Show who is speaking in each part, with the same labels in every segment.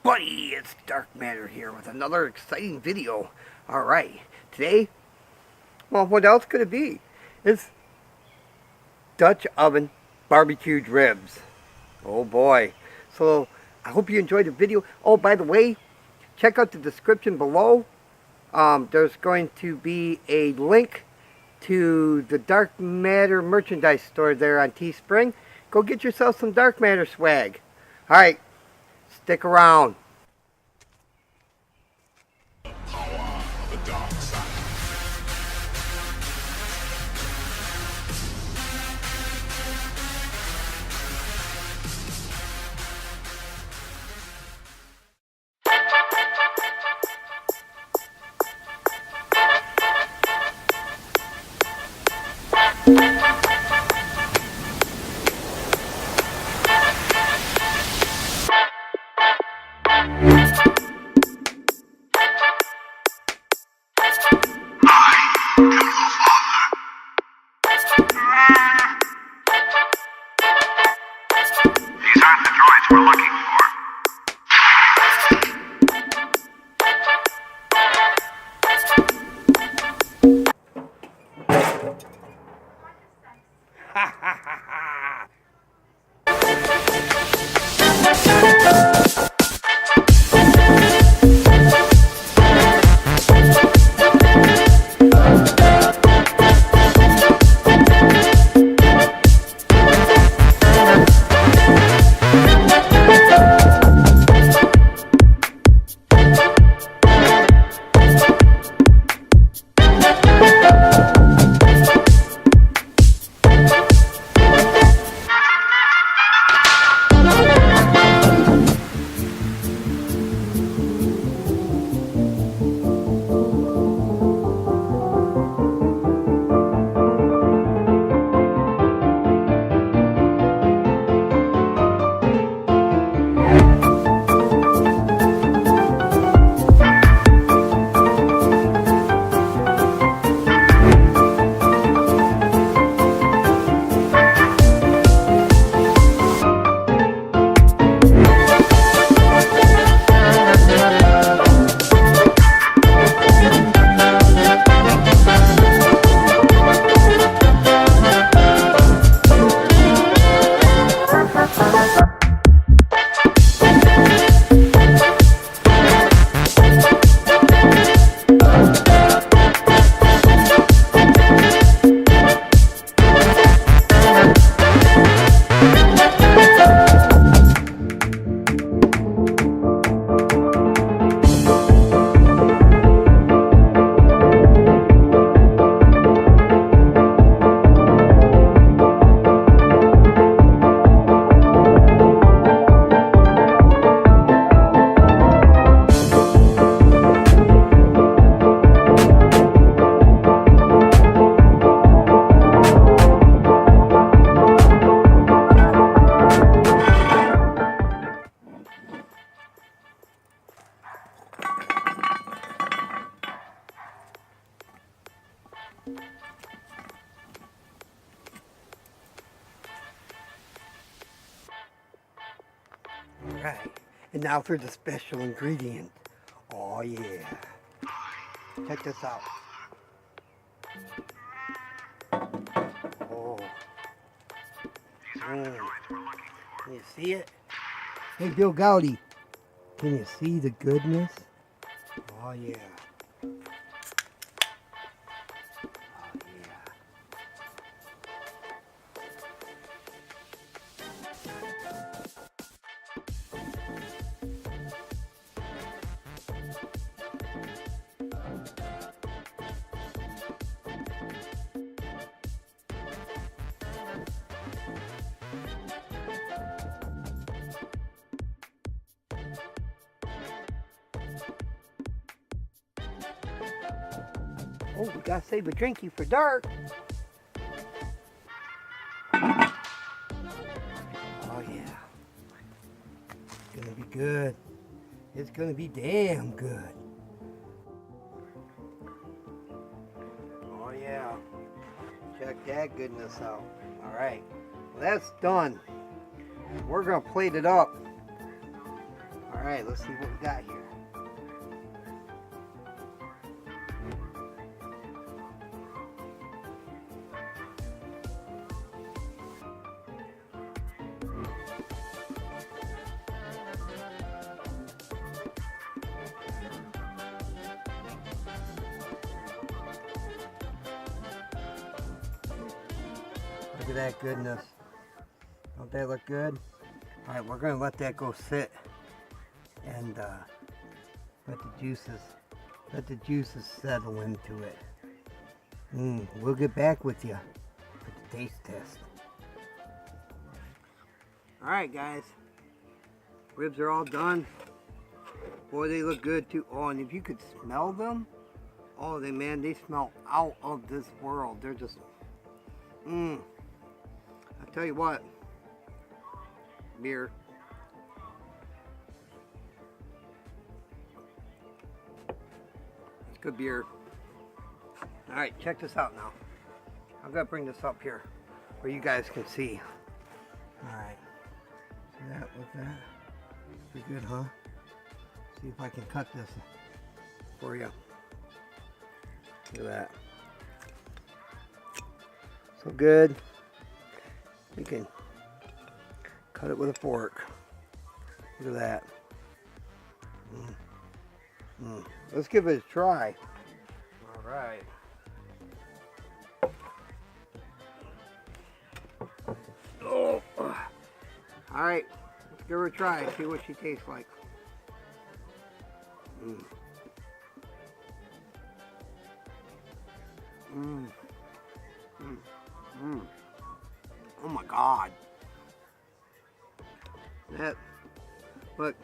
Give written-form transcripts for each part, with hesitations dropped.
Speaker 1: everybody, it's Dark Matter here with another exciting video. Alright, today, well, what else could it be? It's Dutch oven barbecued ribs. Oh boy. So, I hope you enjoyed the video. Oh, by the way, check out the description below. There's going to be a link to the Dark Matter merchandise store there on Teespring. Go get yourself some Dark Matter swag. Alright. Stick around.
Speaker 2: These aren't the droids we're looking for.
Speaker 1: Ha ha ha ha! Alright, and now for the special ingredient. Oh yeah. Check this out. Oh. Can you see it? Hey Bill Goudy, can you see the goodness? Oh yeah. Oh, we gotta save a drinky for dark. Oh yeah. It's gonna be good. It's gonna be damn good. Oh yeah. Check that goodness out. Alright. Well, that's done. We're gonna plate it up. Alright, let's see what we got here. Look at that goodness. Don't that look good? Alright, we're going to let that go sit and let the juices settle into it. We'll get back with you for the taste test. Alright guys, ribs are all done. Boy, they look good too. Oh, and if you could smell them, oh, they smell out of this world. They're just, I tell you what, beer. It's good beer. Alright, check this out now. I'm gonna bring this up here where you guys can see. Alright. See that with that? Pretty good, huh? See if I can cut this for you. Look at that. So good. You can cut it with a fork. Look at that. Let's give it a try. All right. Oh. All right. Let's give her a try. See what she tastes like. Oh my God. That, look,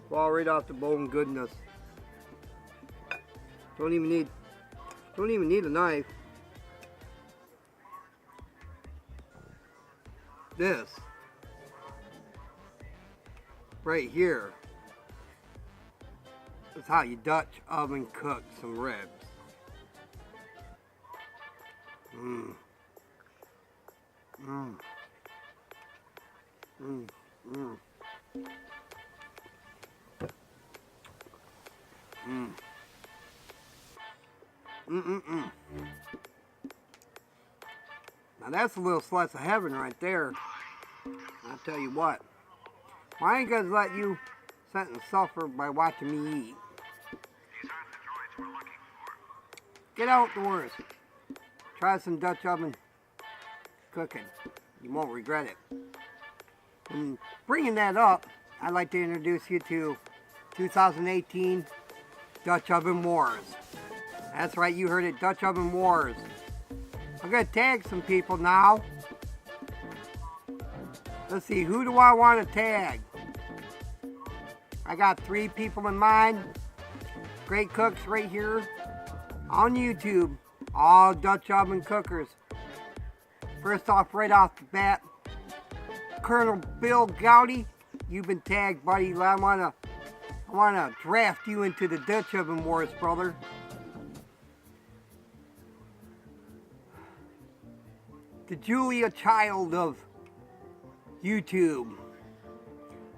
Speaker 1: fall right off the bone goodness. Don't even need a knife. This right here is how you Dutch oven cook some ribs. Now that's a little slice of heaven right there. I'll tell you what. I ain't gonna let you sit and suffer by watching me eat.
Speaker 2: These aren't the droids we're looking for.
Speaker 1: Get outdoors. Try some Dutch oven cooking. You won't regret it. And bringing that up, I'd like to introduce you to 2018 Dutch Oven Wars. That's right, you heard it, Dutch Oven Wars. I'm gonna tag some people now. Let's see, who do I want to tag? I got 3 people in mind. Great cooks right here on YouTube. All Dutch oven cookers. First off, right off the bat, Colonel Bill Goudy, you've been tagged, buddy. I wanna draft you into the Dutch Oven Wars, brother. The Julia Child of YouTube.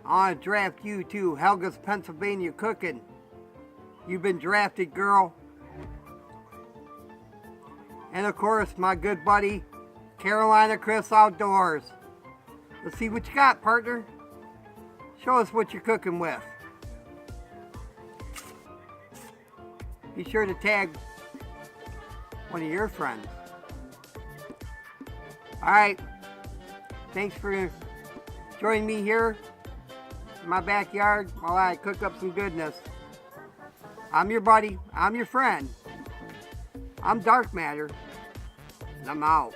Speaker 1: I want to draft you to Helga's Pennsylvania Cooking. You've been drafted, girl. And of course, my good buddy, Carolina Chris Outdoors. Let's see what you got, partner. Show us what you're cooking with. Be sure to tag one of your friends. Alright, thanks for joining me here in my backyard while I cook up some goodness. I'm your buddy, I'm your friend. I'm Dark Matter, and I'm out.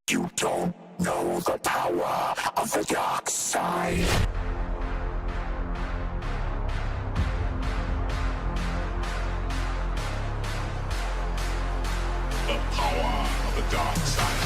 Speaker 3: You don't know the power of the dark side. The power of the dark side.